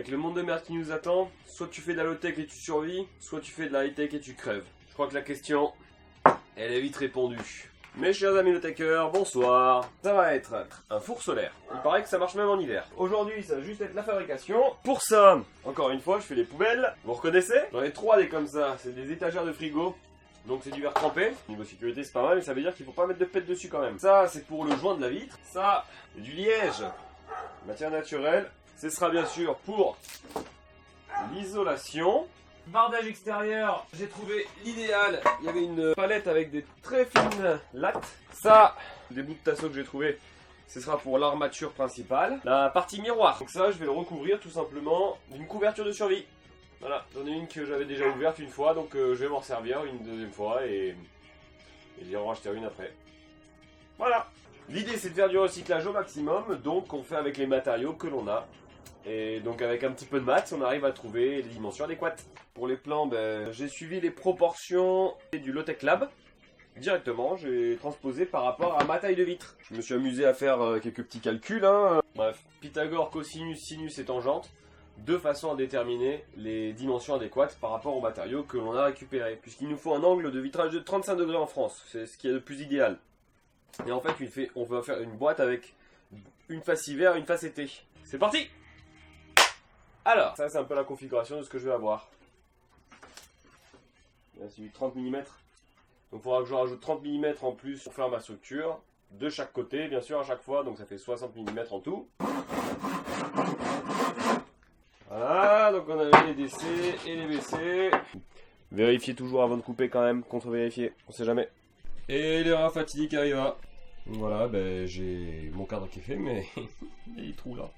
Avec le monde de merde qui nous attend, soit tu fais de la low-tech et tu survis, soit tu fais de la high-tech et tu crèves. Je crois que la question, elle est vite répondue. Mes chers amis low-techers, bonsoir. Ça va être un four solaire. Il paraît que ça marche même en hiver. Aujourd'hui, ça va juste être la fabrication. Pour ça, encore une fois, je fais les poubelles. Vous reconnaissez? J'en ai 3 des comme ça. C'est des étagères de frigo. Donc c'est du verre trempé. Niveau sécurité, c'est pas mal, mais ça veut dire qu'il faut pas mettre de pète dessus quand même. Ça, c'est pour le joint de la vitre. Ça, c'est du liège. Matière naturelle. Ce sera bien sûr pour l'isolation. Bardage extérieur, j'ai trouvé l'idéal. Il y avait une palette avec des très fines lattes. Ça, des bouts de tasseau que j'ai trouvé, ce sera pour l'armature principale. La partie miroir. Donc ça, je vais le recouvrir tout simplement d'une couverture de survie. Voilà, j'en ai une que j'avais déjà ouverte une fois, donc je vais m'en servir une deuxième fois et j'y en racheter une après. Voilà. L'idée, c'est de faire du recyclage au maximum, donc on fait avec les matériaux que l'on a. Et donc avec un petit peu de maths, on arrive à trouver les dimensions adéquates. Pour les plans, j'ai suivi les proportions du Low-Tech Lab. Directement, j'ai transposé par rapport à ma taille de vitre. Je me suis amusé à faire quelques petits calculs. Bref, Pythagore, cosinus, sinus et tangente. Deux façons à déterminer les dimensions adéquates par rapport aux matériaux que l'on a récupérés. Puisqu'il nous faut un angle de vitrage de 35 degrés en France. C'est ce qui est le plus idéal. Et en fait, on va faire une boîte avec une face hiver et une face été. C'est parti! Alors, ça c'est un peu la configuration de ce que je vais avoir. C'est du 30 mm. Donc il faudra que je rajoute 30 mm en plus pour faire ma structure. De chaque côté, bien sûr, à chaque fois. Donc ça fait 60 mm en tout. Voilà, donc on a les DC et les BC. Vérifiez toujours avant de couper quand même, contre-vérifier, on sait jamais. Et l'erreur fatidique arriva. Voilà, j'ai mon cadre qui est fait, mais il y a des trous là.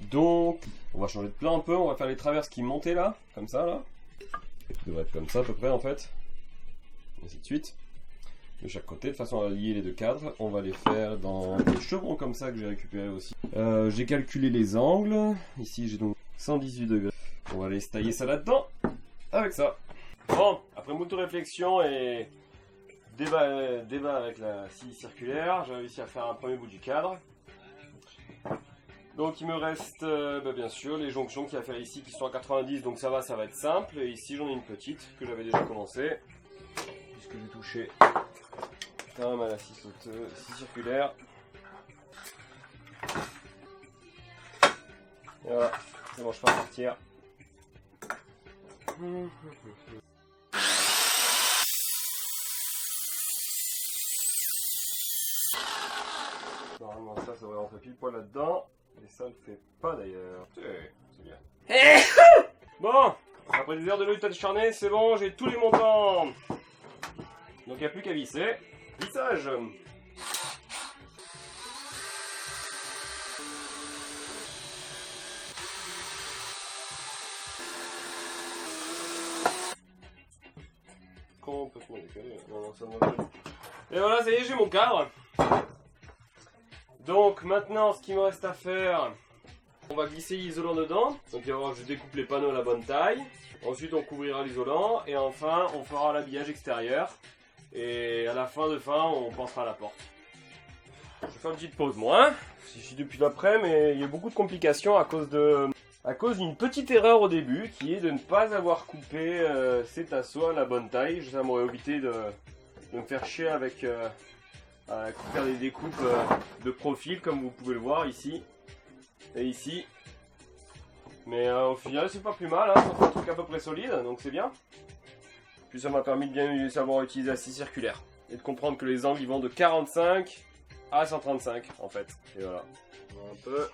Donc, on va changer de plan un peu, on va faire les traverses qui montaient là, comme ça là. Ça devrait être comme ça à peu près en fait. Et ainsi de suite. De chaque côté, de façon à lier les deux cadres. On va les faire dans des chevrons comme ça que j'ai récupéré aussi. J'ai calculé les angles. Ici j'ai donc 118 degrés. On va aller se tailler ça là-dedans. Avec ça. Bon, après moult réflexion et débat avec la scie circulaire, j'ai réussi à faire un premier bout du cadre. Donc il me reste bien sûr les jonctions qu'il y a à faire ici qui sont à 90, donc ça va être simple. Et ici j'en ai une petite que j'avais déjà commencé, puisque j'ai touché quand même à la scie circulaire. Et voilà, c'est bon, je peux repartir. Normalement ça devrait rentrer pile poil là-dedans. Et ça ne le fait pas d'ailleurs. C'est bien. Bon, après des heures de lutte acharnée, c'est bon, j'ai tous les montants. Donc il n'y a plus qu'à visser. Vissage. Complètement décalé. Non, ça ne va pas. Et voilà, ça y est, j'ai mon cadre. Donc maintenant, ce qu'il me reste à faire, on va glisser l'isolant dedans. Donc je découpe les panneaux à la bonne taille. Ensuite, on couvrira l'isolant. Et enfin, on fera l'habillage extérieur. Et à la fin, on pensera à la porte. Je vais faire une petite pause, moi. Je suis depuis l'après, mais il y a beaucoup de complications à cause d'une petite erreur au début, qui est de ne pas avoir coupé ces tasseaux à la bonne taille. Ça m'aurait évité de me faire chier avec... faire des découpes de profil comme vous pouvez le voir ici et ici, mais au final c'est pas plus mal, ça fait un truc à peu près solide, donc c'est bien. Puis ça m'a permis de bien savoir utiliser la scie circulaire et de comprendre que les angles ils vont de 45 à 135 en fait. Et voilà, un peu.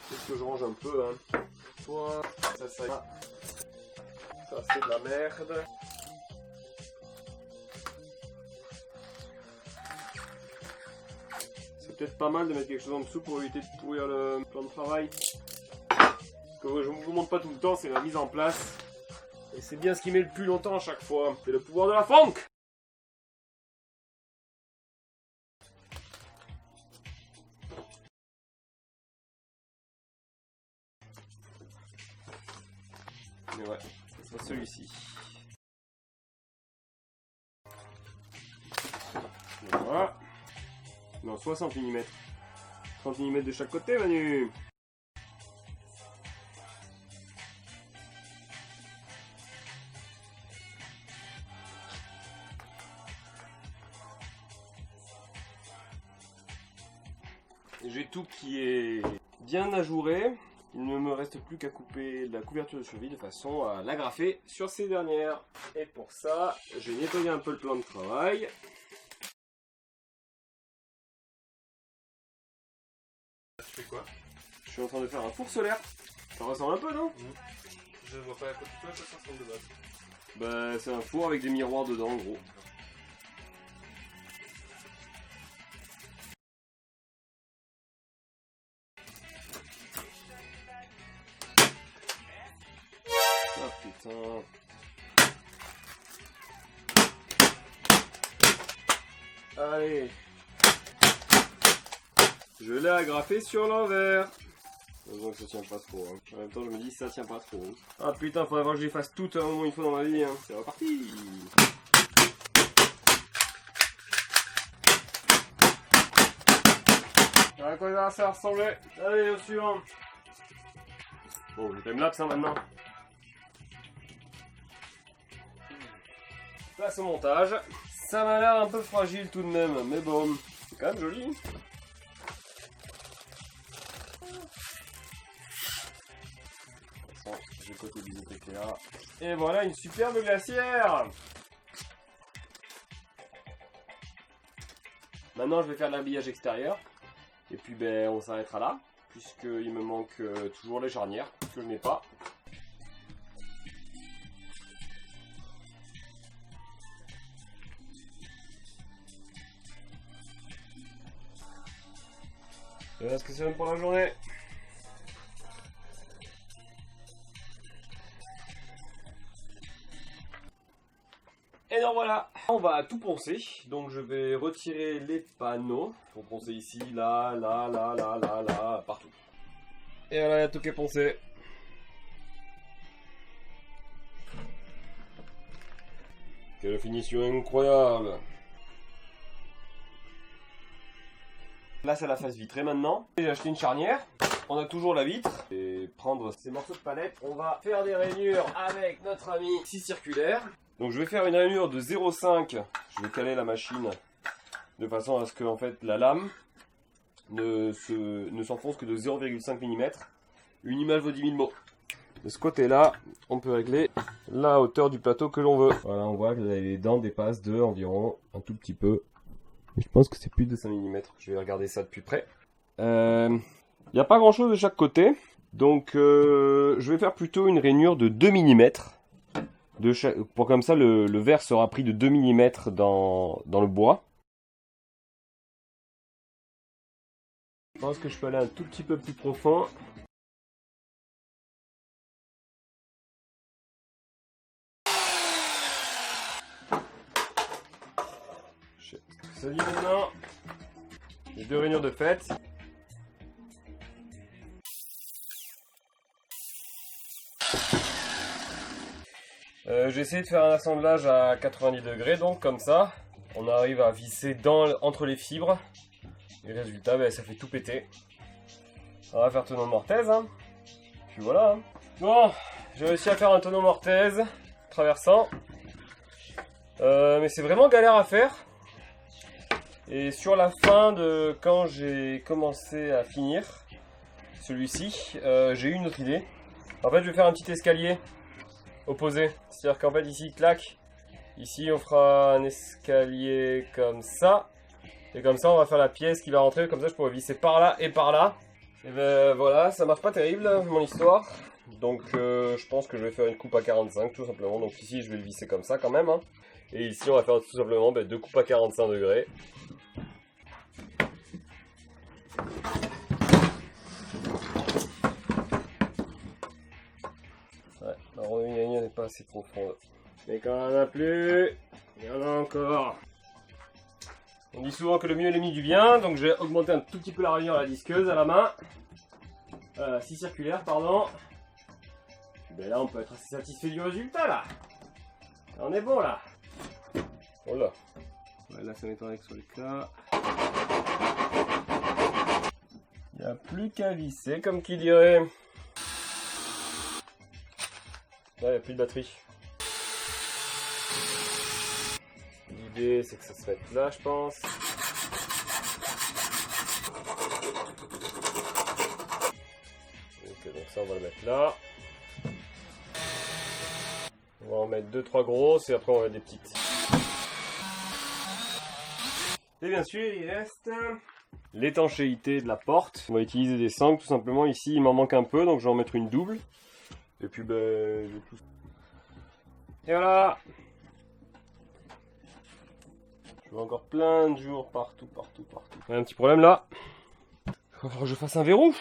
Qu'est-ce que je range un peu ça c'est de la merde. C'est peut-être pas mal de mettre quelque chose en dessous pour éviter de pourrir le plan de travail. Ce que je ne vous montre pas tout le temps, c'est la mise en place. Et c'est bien ce qui met le plus longtemps à chaque fois. C'est le pouvoir de la funk. Mais ouais, c'est celui-ci. Voilà. Non, 60 mm. 30 mm de chaque côté, Manu. J'ai tout qui est bien ajouré. Il ne me reste plus qu'à couper la couverture de survie de façon à l'agrafer sur ces dernières. Et pour ça, je vais nettoyer un peu le plan de travail. Tu fais quoi? Je suis en train de faire un four solaire. Ça ressemble un peu, non? Je vois pas à quoi tu fais, ça ressemble de base. Bah, c'est un four avec des miroirs dedans, en gros. Ah putain. Allez. Je l'ai agrafé sur l'envers. Donc ça tient pas trop. Hein. En même temps, je me dis ça tient pas trop. Hein. Ah putain, faudrait vraiment que je les fasse toutes à un moment il faut dans ma vie. Hein. C'est reparti. À quoi ça ressemblait? Allez, au suivant. Bon, je timelapse hein, maintenant. Place au montage. Ça m'a l'air un peu fragile tout de même, mais bon, c'est quand même joli. J'ai côté du Ikea. Et voilà une superbe glacière. Maintenant je vais faire l'habillage extérieur. Et puis ben on s'arrêtera là. Puisqu'il me manque toujours les charnières que je n'ai pas. Voilà ce que ça donne pour la journée. Et donc voilà, on va tout poncer. Donc je vais retirer les panneaux. Pour poncer ici, là, là, là, là, là, là, partout. Et voilà, il y a tout qui est poncé. Quelle finition incroyable! Là c'est la face vitrée maintenant. J'ai acheté une charnière, on a toujours la vitre. Et prendre ces morceaux de palette, on va faire des rainures avec notre ami scie circulaire. Donc je vais faire une rainure de 0,5. Je vais caler la machine de façon à ce que en fait, la lame ne s'enfonce que de 0,5 mm. Une image vaut 10 000 mots. De ce côté-là, on peut régler la hauteur du plateau que l'on veut. Voilà, on voit que les dents dépassent de environ un tout petit peu. Je pense que c'est plus de 5 mm. Je vais regarder ça de plus près. Il n'y a pas grand chose de chaque côté. Donc je vais faire plutôt une rainure de 2 mm. Pour comme ça le verre sera pris de 2 mm dans le bois. Je pense que je peux aller un tout petit peu plus profond. Ça dit maintenant, les deux rainures de fête. J'ai essayé de faire un assemblage à 90 degrés, donc comme ça, on arrive à visser entre les fibres. Et le résultat, ben, ça fait tout péter. On va faire tonneau mortaise, hein. Puis voilà. Hein. Bon, j'ai réussi à faire un tonneau mortaise traversant. Mais c'est vraiment galère à faire. Et sur la fin de quand j'ai commencé à finir celui-ci, j'ai eu une autre idée. En fait, je vais faire un petit escalier opposé. C'est-à-dire qu'en fait, ici, clac. Ici, on fera un escalier comme ça. Et comme ça, on va faire la pièce qui va rentrer. Comme ça, je pourrais visser par là et par là. Et ben voilà, ça marche pas terrible, mon histoire. Donc, je pense que je vais faire une coupe à 45, tout simplement. Donc ici, je vais le visser comme ça quand même. Hein. Et ici, on va faire tout simplement deux coupes à 45 degrés. Ouais, la rondine n'est pas assez profonde. Mais quand il n'y en a plus, il y en a encore. On dit souvent que le mieux est l'ennemi du bien, donc je vais augmenter un tout petit peu la rainure à la disqueuse à la main. Scie circulaire, pardon. Ben là, on peut être assez satisfait du résultat, là. On est bon, là. Oh là. Ouais, là, ça m'étonnerait que ce soit le cas. Il n'y a plus qu'à visser, comme qui dirait. Là, il n'y a plus de batterie. L'idée, c'est que ça se mette là, je pense. Donc ça, on va le mettre là. On va en mettre 2-3 grosses et après on va mettre des petites. Et bien sûr, il reste l'étanchéité de la porte. On va utiliser des sangles tout simplement. Ici, il m'en manque un peu, donc je vais en mettre une double. Et puis, ben, je vais tout... Et voilà. Je veux encore plein de jours partout. Il y a un petit problème là. Il va falloir que je fasse un verrou.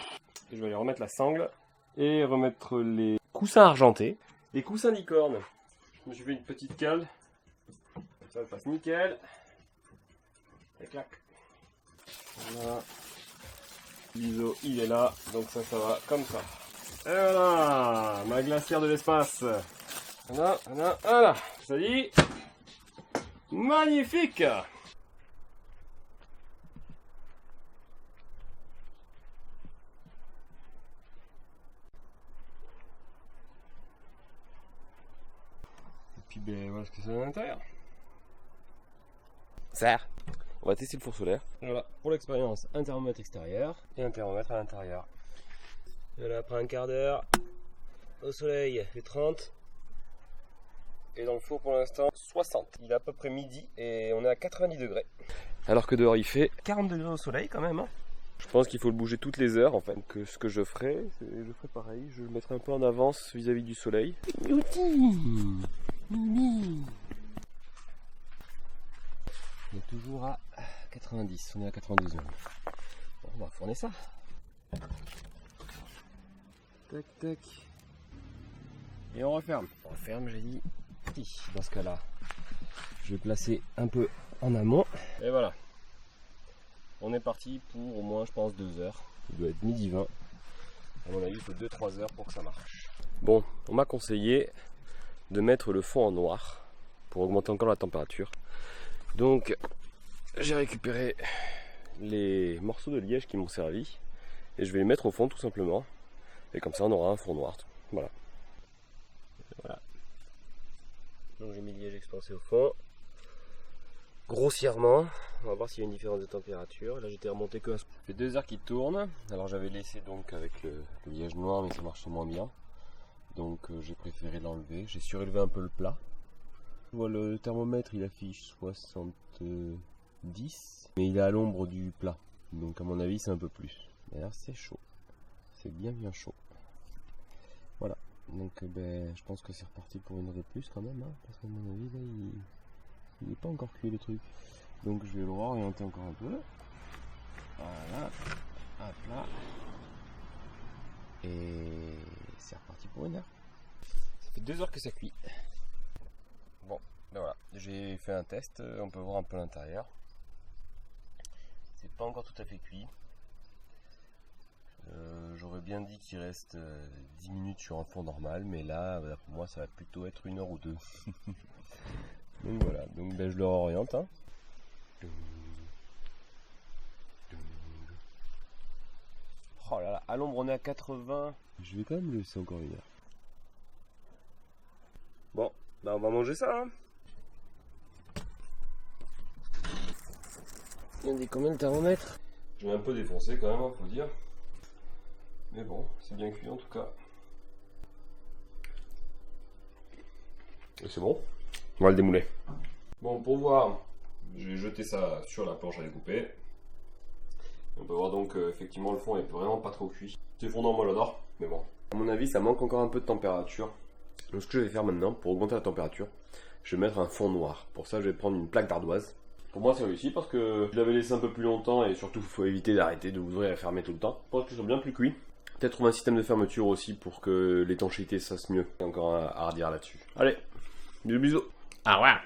Et je vais aller remettre la sangle et remettre les coussins argentés. Les coussins licorne. Je me suis fait une petite cale. Ça passe nickel. Et clac. Voilà. L'ISO il est là, donc ça va comme ça. Et voilà, ma glacière de l'espace. Voilà. Ça dit, magnifique. Et puis ben voilà ce que c'est à l'intérieur. Serre. On va tester le four solaire. Voilà, pour l'expérience, un thermomètre extérieur et un thermomètre à l'intérieur. Voilà, après un quart d'heure, au soleil, il fait 30. Et dans le four pour l'instant, 60. Il est à peu près midi et on est à 90 degrés. Alors que dehors il fait 40 degrés au soleil quand même. Hein. Je pense qu'il faut le bouger toutes les heures en fait. Donc ce que je ferai pareil. Je le mettrai un peu en avance vis-à-vis du soleil. On est toujours à 90, on est à 92. Bon, on va fourner ça. Tac, tac. Et on referme. On referme, j'ai dit. Dans ce cas-là, je vais placer un peu en amont. Et voilà. On est parti pour au moins, je pense, 2 heures. Il doit être midi 20. À mon avis, il faut 2-3 heures pour que ça marche. Bon, on m'a conseillé de mettre le fond en noir pour augmenter encore la température. Donc j'ai récupéré les morceaux de liège qui m'ont servi et je vais les mettre au fond tout simplement. Et comme ça on aura un four noir. Voilà. Donc j'ai mis le liège expansé au fond. Grossièrement. On va voir s'il y a une différence de température. Là j'étais remonté que à ce... Ça fait 2 heures qu'il tourne. Alors j'avais laissé donc avec le liège noir mais ça marchait moins bien. Donc j'ai préféré l'enlever. J'ai surélevé un peu le plat. Je vois le thermomètre, il affiche 70, mais il est à l'ombre du plat. Donc à mon avis, c'est un peu plus. D'ailleurs, c'est chaud. C'est bien chaud. Voilà. Donc je pense que c'est reparti pour une heure de plus quand même. Hein, parce qu'à mon avis, là, il n'est pas encore cuit le truc. Donc je vais le réorienter encore un peu. Voilà. Hop là. Et c'est reparti pour une heure. Ça fait 2 heures que ça cuit. Bon, ben voilà, j'ai fait un test, on peut voir un peu l'intérieur. C'est pas encore tout à fait cuit. J'aurais bien dit qu'il reste 10 minutes sur un four normal, mais là, pour moi, ça va plutôt être 1 heure ou 2. Donc voilà, donc je le réoriente. Hein. Oh là là, à l'ombre on est à 80. Je vais quand même le laisser encore 1 heure. Bon. Bah on va manger ça hein. Il y a des combien de thermomètres? Je l'ai un peu défoncé quand même, hein, faut dire. Mais bon, c'est bien cuit en tout cas. Et c'est bon. On va le démouler. Bon, pour voir, j'ai jeté ça sur la planche à découper. On peut voir donc effectivement le fond est vraiment pas trop cuit. C'est fondant, moi j'adore, mais bon. À mon avis, ça manque encore un peu de température. Donc ce que je vais faire maintenant, pour augmenter la température, je vais mettre un fond noir. Pour ça, je vais prendre une plaque d'ardoise. Pour moi, c'est réussi parce que je l'avais laissé un peu plus longtemps et surtout, il faut éviter d'arrêter de l'ouvrir et de fermer tout le temps. Pour que ce soit bien plus cuit. Peut-être trouver un système de fermeture aussi pour que l'étanchéité se fasse mieux. Il y a encore à redire là-dessus. Allez, bisous bisous. Au revoir.